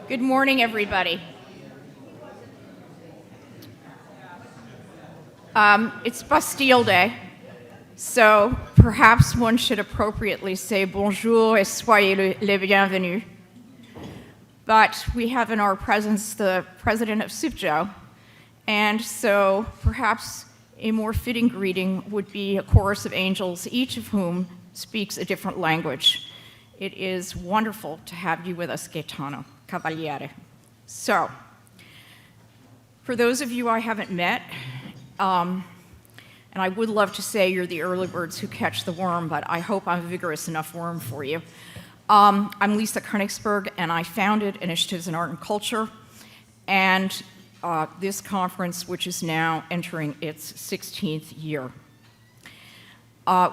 Good morning, everybody. It's Bastille Day, so perhaps one should appropriately say bonjour et soyez les bienvenus. But we have in our presence the president of SUPJO, and so perhaps a more fitting greeting would be a chorus of angels, each of whom speaks a different language. It is wonderful to have you with us, Gaetano Cavaliere. So, for those of you I haven't met, and I would love to say you're the early birds who catch the worm, but I hope I'm a vigorous enough worm for you. I'm Lisa Koenigsberg, and I founded Initiatives in Art and Culture, and this conference, which is now entering its 16th year.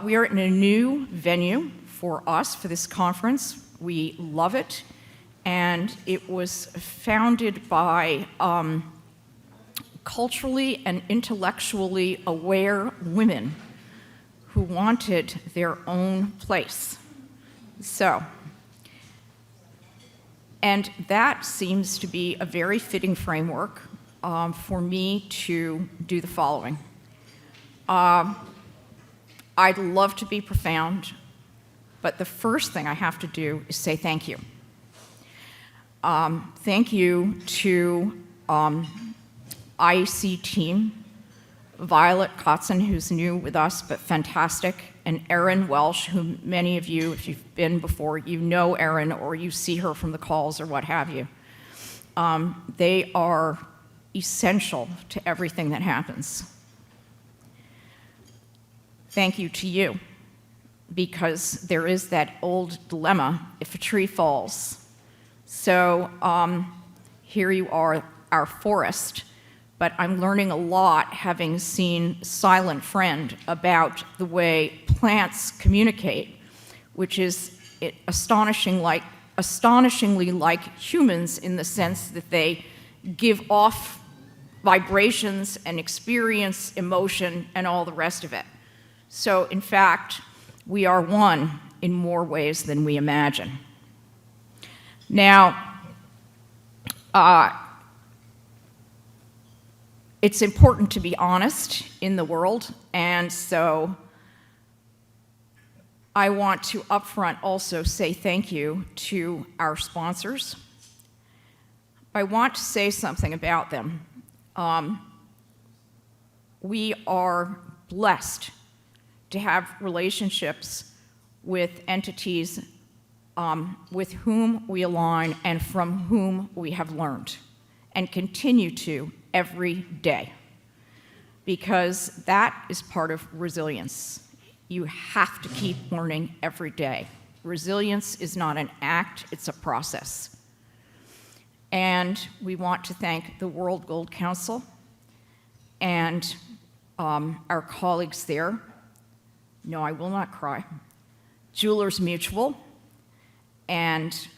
We are in a new venue for us for this conference. We love it, and it was founded by culturally and intellectually aware women who wanted their own place. And that seems to be a very fitting framework for me to do the following. I'd love to be profound, but the first thing I have to do is say thank you. Thank you to IEC team, Violet Kotzen, who's new with us but fantastic, and Erin Welsh, who many of you, if you've been before, you know Erin or you see her from the calls or what have you. They are essential to everything that happens. Thank you to you, because there is that old dilemma, if a tree falls. So here you are, our forest, but I'm learning a lot having seen Silent Friend about the way plants communicate, which is astonishingly like humans in the sense that they give off vibrations and experience emotion and all the rest of it. So in fact, we are one in more ways than we imagine. Now, it's important to be honest in the world, and so I want to upfront also say thank you to our sponsors. I want to say something about them. We are blessed to have relationships with entities with whom we align and from whom we have learned and continue to every day, because that is part of resilience. You have to keep learning every day. Resilience is not an act, it's a process. And we want to thank the World Gold Council and our colleagues there. No, I will not cry. Jewelers Mutual and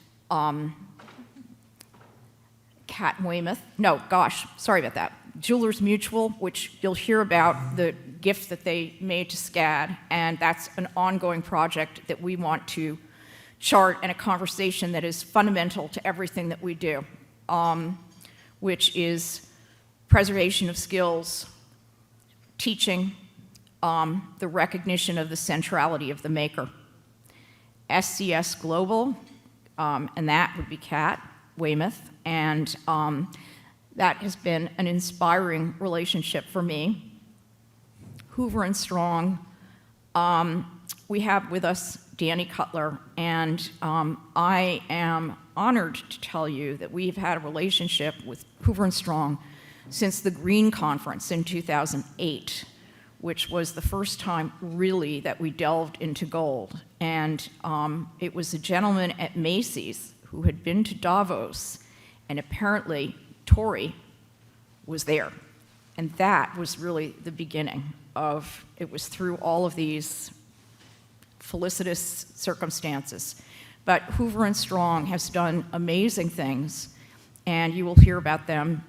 Cat Weymouth. No, gosh, sorry about that. Jewelers Mutual, which you'll hear about the gift that they made to SCAD, and that's an ongoing project that we want to chart and a conversation that is fundamental to everything that we do, which is preservation of skills, teaching, the recognition of the centrality of the maker. SCS Global, and that would be Cat Weymouth, and that has been an inspiring relationship for me. Hoover and Strong, we have with us Danny Cutler, and I am honored to tell you that we've had a relationship with Hoover and Strong since the Green Conference in 2008, which was the first time really that we delved into gold. And it was a gentleman at Macy's who had been to Davos, and apparently Tory was there. And that was really the beginning of, it was through all of these felicitous circumstances. But Hoover and Strong has done amazing things, and you will hear about them,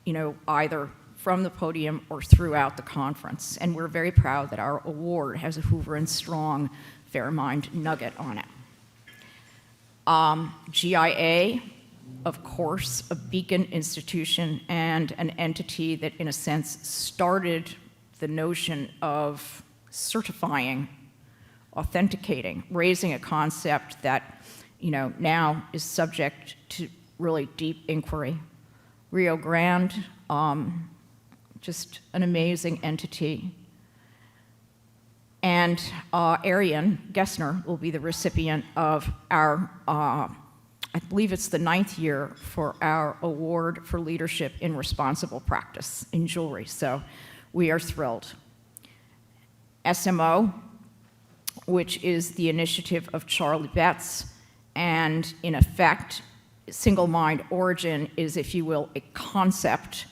either from the podium or throughout the conference. And we're very proud that our award has a Hoover and Strong Fairmind nugget on it. GIA, of course, a beacon institution and an entity that, in a sense, started the notion of certifying, authenticating, raising a concept that, now is subject to really deep inquiry. Rio Grande, just an amazing entity. And Arian Gessner will be the recipient of our, I believe it's the 9th year, for our award for leadership in responsible practice in jewelry. So we are thrilled. SMO, which is the initiative of Charlie Betts, and in effect, single mind origin is, if you will, a concept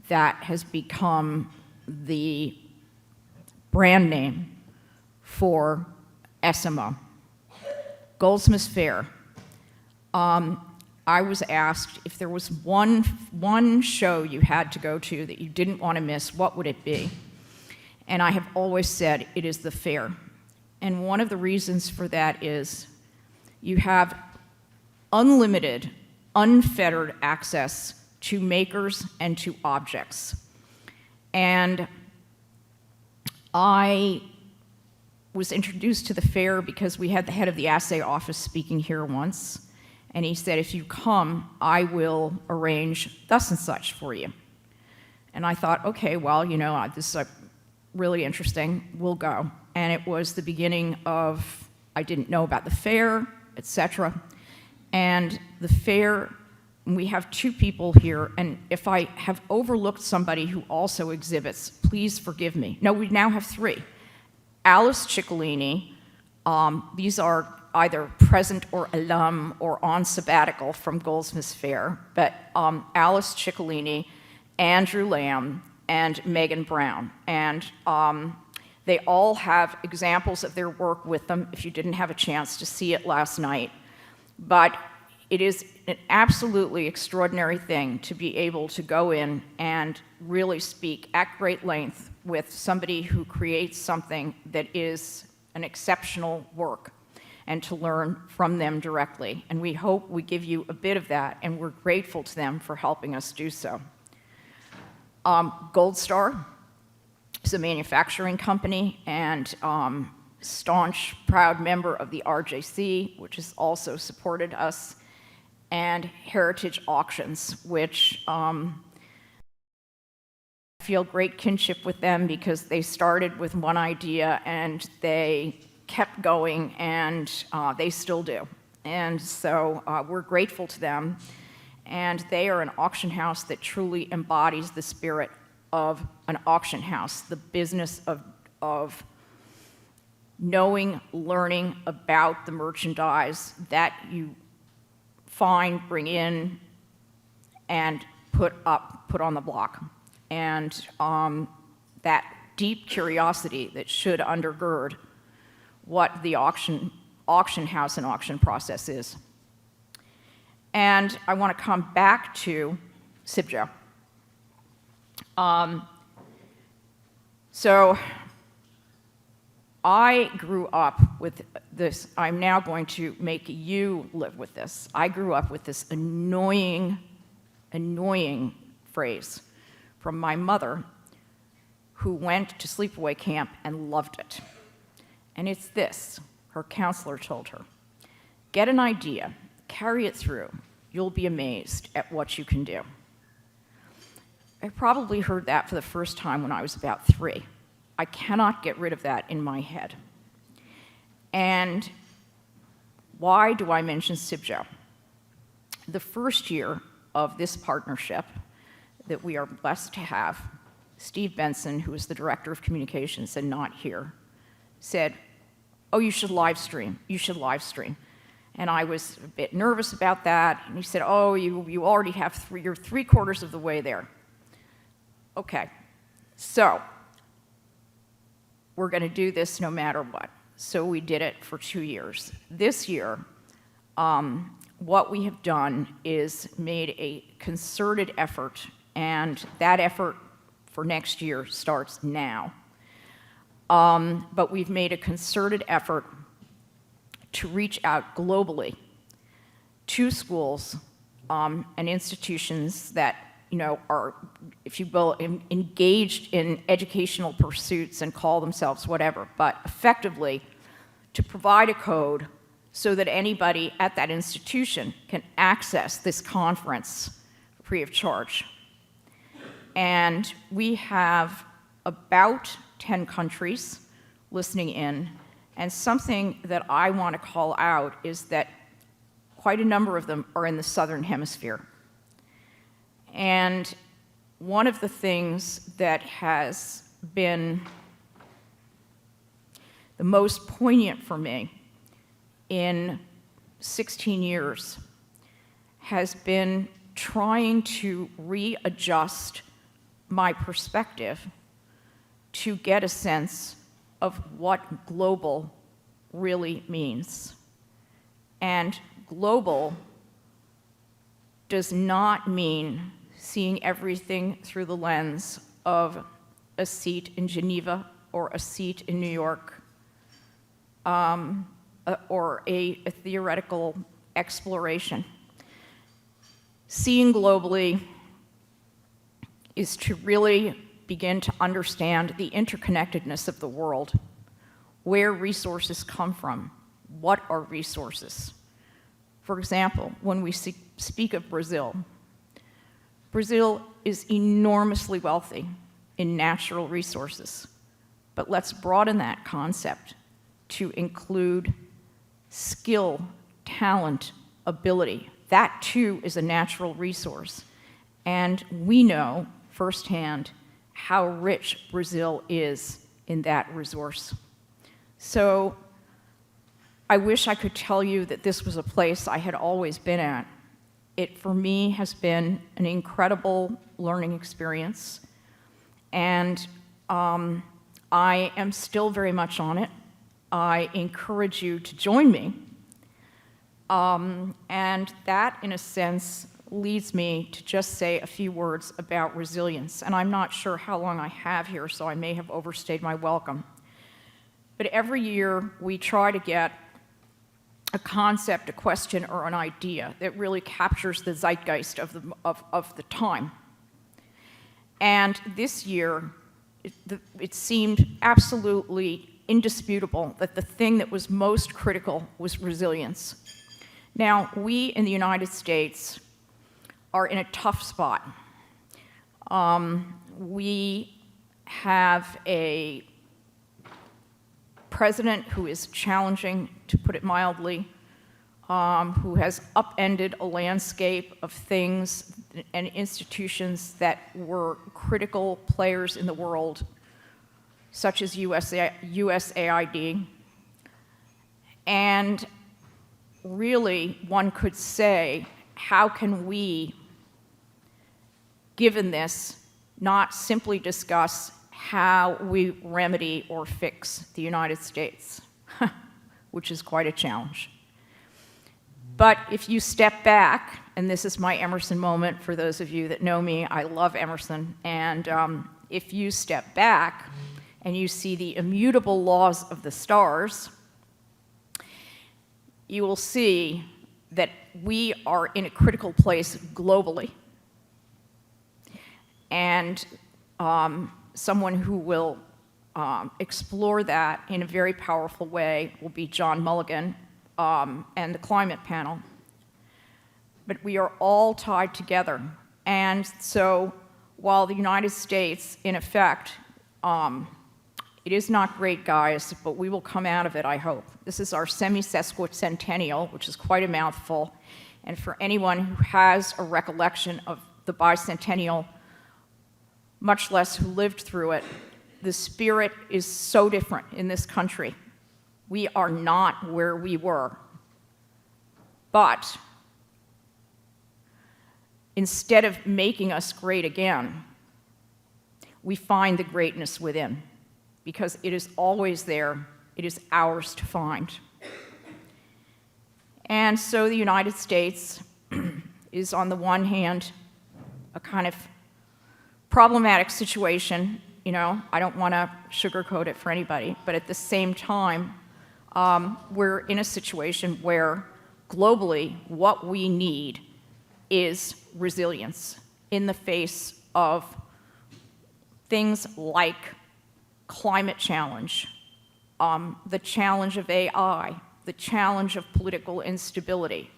that has become the brand name for SMO. Goldsmiths Fair. I was asked if there was one show you had to go to that you didn't want to miss, what would it be? And I have always said it is the fair. And one of the reasons for that is you have unlimited, unfettered access to makers and to objects. And I was introduced to the fair because we had the head of the assay office speaking here once, and he said, if you come, I will arrange thus and such for you. And I thought, okay, well, this is really interesting, we'll go. And it was the beginning of, I didn't know about the fair, etc. And the fair, we have 2 people here, and if I have overlooked somebody who also exhibits, please forgive me. No, we now have 3. Alice Ciccolini, these are either present or alum or on sabbatical from Goldsmiths Fair, but Alice Ciccolini, Andrew Lamb, and Megan Brown. And they all have examples of their work with them, if you didn't have a chance to see it last night. But it is an absolutely extraordinary thing to be able to go in and really speak at great length with somebody who creates something that is an exceptional work, and to learn from them directly. And we hope we give you a bit of that, and we're grateful to them for helping us do so. Gold Star is a manufacturing company and staunch, proud member of the RJC, which has also supported us, and Heritage Auctions, which I feel great kinship with them because they started with one idea and they kept going, and they still do. And so we're grateful to them. And they are an auction house that truly embodies the spirit of an auction house, the business of knowing, learning about the merchandise that you find, bring in, and put on the block. And that deep curiosity that should undergird what the auction house and auction process is. And I want to come back to CIBJA. So I grew up with this. I'm now going to make you live with this. I grew up with this annoying phrase from my mother, who went to sleepaway camp and loved it. And it's this. Her counselor told her, get an idea, carry it through. You'll be amazed at what you can do. I probably heard that for the first time when I was about 3. I cannot get rid of that in my head. And why do I mention CIBJA? The first year of this partnership that we are blessed to have, Steve Benson, who is the director of communications and not here, said, oh, you should live stream. And I was a bit nervous about that. And he said, oh, you already have you're 3/4 of the way there. Okay, so we're going to do this no matter what. So we did it for 2 years. This year, what we have done is made a concerted effort, and that effort for next year starts now. But we've made a concerted effort to reach out globally to schools and institutions that are, if you will, engaged in educational pursuits and call themselves whatever, but effectively to provide a code so that anybody at that institution can access this conference free of charge. And we have about 10 countries listening in, and something that I want to call out is that quite a number of them are in the Southern Hemisphere. And one of the things that has been the most poignant for me in 16 years has been trying to readjust my perspective to get a sense of what global really means. And global does not mean seeing everything through the lens of a seat in Geneva or a seat in New York, or a theoretical exploration. Seeing globally is to really begin to understand the interconnectedness of the world, where resources come from, what are resources. For example, when we speak of Brazil, Brazil is enormously wealthy in natural resources, but let's broaden that concept to include skill, talent, ability. That too is a natural resource. And we know firsthand how rich Brazil is in that resource. So I wish I could tell you that this was a place I had always been at. It, for me, has been an incredible learning experience, and I am still very much on it. I encourage you to join me, and that, in a sense, leads me to just say a few words about resilience. And I'm not sure how long I have here, so I may have overstayed my welcome. But every year, we try to get a concept, a question, or an idea that really captures the zeitgeist of the time. And this year, it seemed absolutely indisputable that the thing that was most critical was resilience. Now, we in the United States are in a tough spot. We have a president who is challenging, to put it mildly, who has upended a landscape of things and institutions that were critical players in the world, such as USAID. And really, one could say, how can we, given this, not simply discuss how we remedy or fix the United States, which is quite a challenge. But if you step back, and this is my Emerson moment, for those of you that know me, I love Emerson, and if you step back and you see the immutable laws of the stars, you will see that we are in a critical place globally. And someone who will explore that in a very powerful way will be John Mulligan and the climate panel. But we are all tied together. And so while the United States, in effect, it is not great, guys, but we will come out of it, I hope. This is our semi-sesquicentennial, which is quite a mouthful. And for anyone who has a recollection of the bicentennial, much less who lived through it, the spirit is so different in this country. We are not where we were. But instead of making us great again, we find the greatness within, because it is always there. It is ours to find. And so the United States is, on the one hand, a kind of problematic situation. I don't want to sugarcoat it for anybody, but at the same time, we're in a situation where globally what we need is resilience in the face of things like climate challenge, the challenge of AI, the challenge of political instability.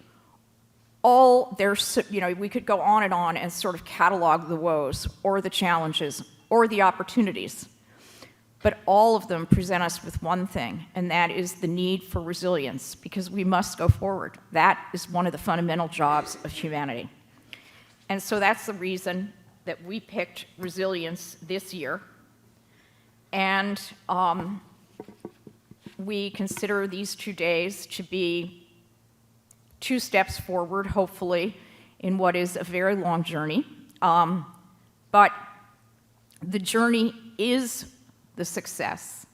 We could go on and sort of catalog the woes or the challenges or the opportunities. But all of them present us with one thing, and that is the need for resilience, because we must go forward. That is one of the fundamental jobs of humanity. And so that's the reason that we picked resilience this year. And we consider these 2 days to be 2 steps forward, hopefully, in what is a very long journey. But the journey is the success,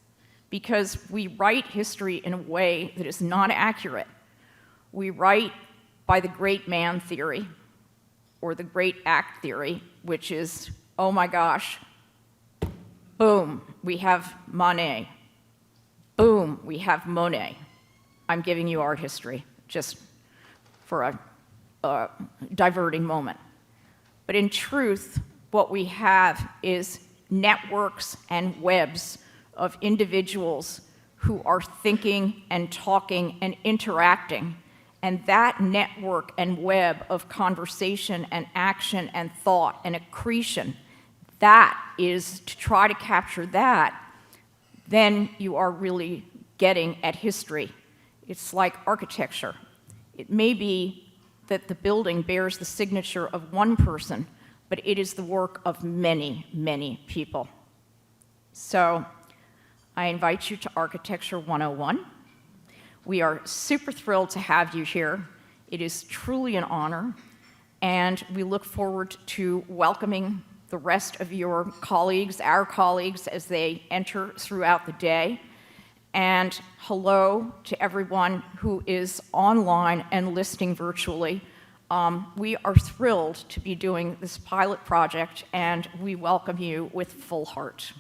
because we write history in a way that is not accurate. We write by the great man theory, or the great act theory, which is, oh my gosh, boom, we have Manet. Boom, we have Monet. I'm giving you art history, just for a diverting moment. But in truth, what we have is networks and webs of individuals who are thinking and talking and interacting. And that network and web of conversation and action and thought and accretion, that is, to try to capture that, then you are really getting at history. It's like architecture. It may be that the building bears the signature of one person, but it is the work of many, many people. So I invite you to Architecture 101. We are super thrilled to have you here. It is truly an honor, and we look forward to welcoming the rest of your colleagues, our colleagues, as they enter throughout the day. And hello to everyone who is online and listening virtually. We are thrilled to be doing this pilot project, and we welcome you with full heart.